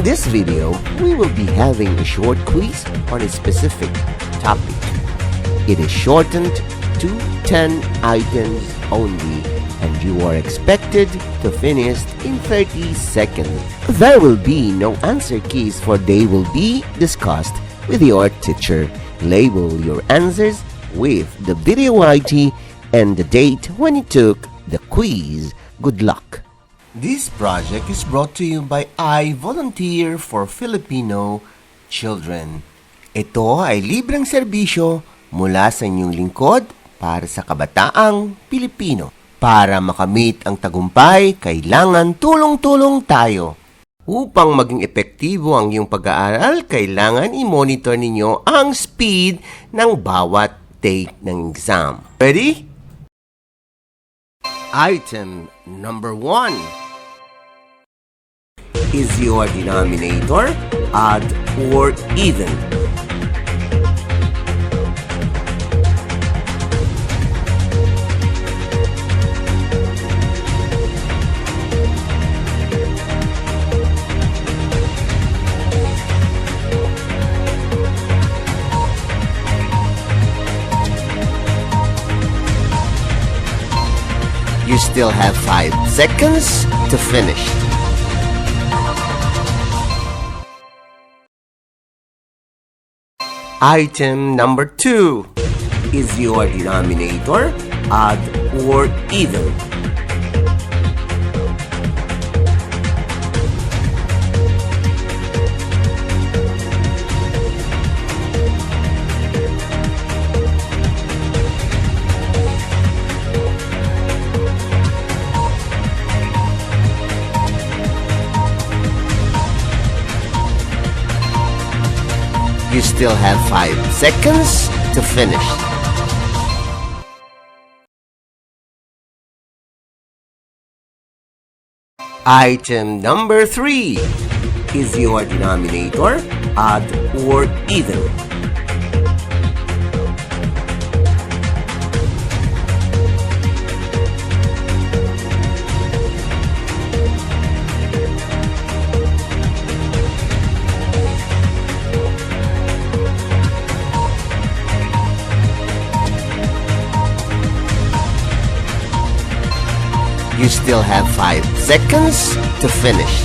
this video, we will be having a short quiz on a specific topic. It is shortened to 10 items only, and you are expected to finish in 30 seconds. There will be no answer keys, for they will be discussed with your teacher. Label your answers with the video ID and the date when you took the quiz. Good luck! This project is brought to you by I Volunteer for Filipino Children. Ito ay libreng serbisyo mula sa inyong lingkod para sa kabataang Pilipino. Para makamit ang tagumpay, kailangan tulong-tulong tayo. Upang maging epektibo ang iyong pag-aaral, kailangan i-monitor ninyo ang speed ng bawat take ng exam. Ready? Item number 1. Is your denominator odd or even? You still have 5 seconds to finish. Item number 2. Is your denominator odd or even? You still have 5 seconds to finish. Item number 3. Is your denominator odd or even? You still have 5 seconds to finish.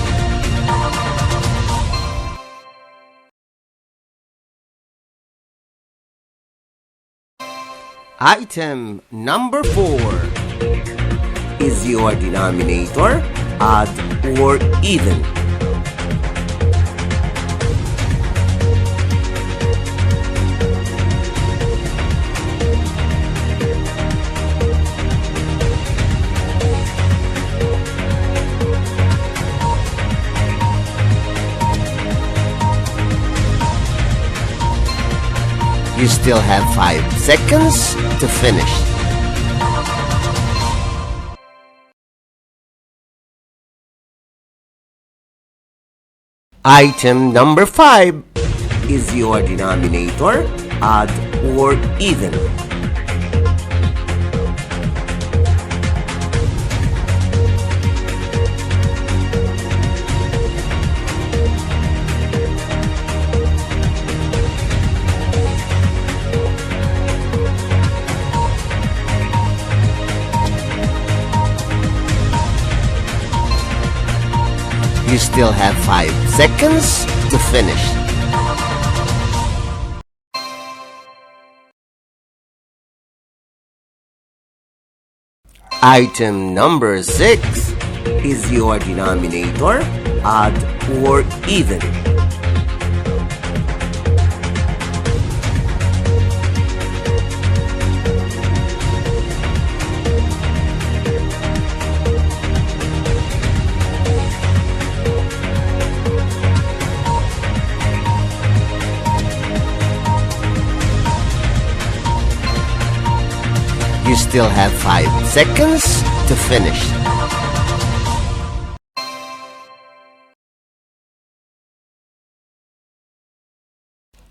Item number 4. Is your denominator odd or even? You still have 5 seconds to finish. Item number 5. Is your denominator odd or even? You still have 5 seconds to finish. Item number 6. Is your denominator odd or even? You still have 5 seconds to finish.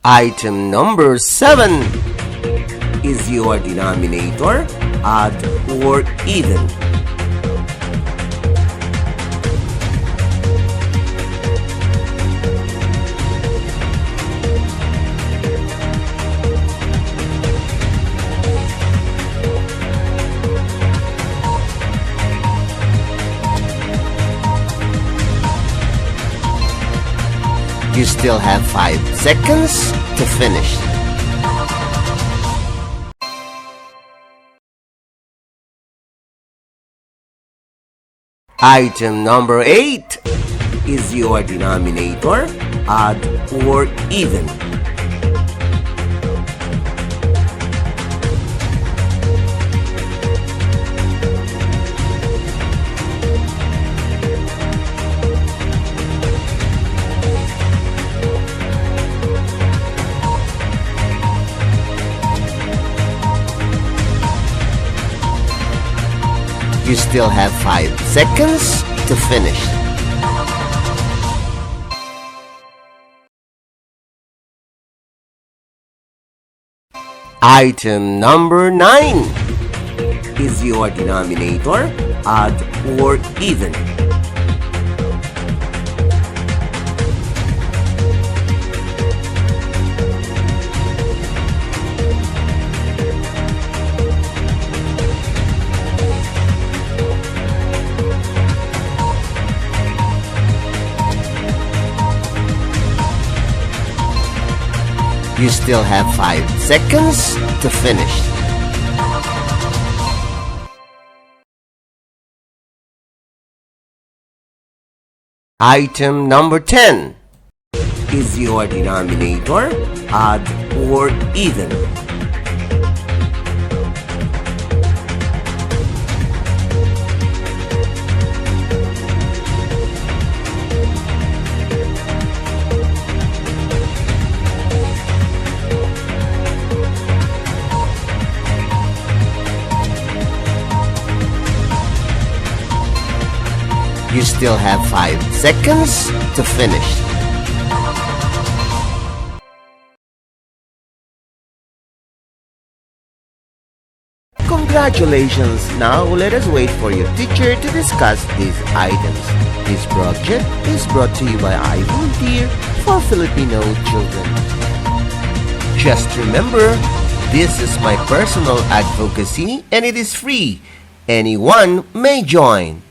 Item number 7. Is your denominator odd or even? You still have 5 seconds to finish. Item number 8. Is your denominator odd or even? You still have 5 seconds to finish. Item number 9. Is your denominator odd or even? You still have 5 seconds to finish. Item number 10. Is your denominator odd or even? You still have 5 seconds to finish. Congratulations! Now let us wait for your teacher to discuss these items. This project is brought to you by I Volunteer for Filipino Children. Just remember, this is my personal advocacy and it is free. Anyone may join.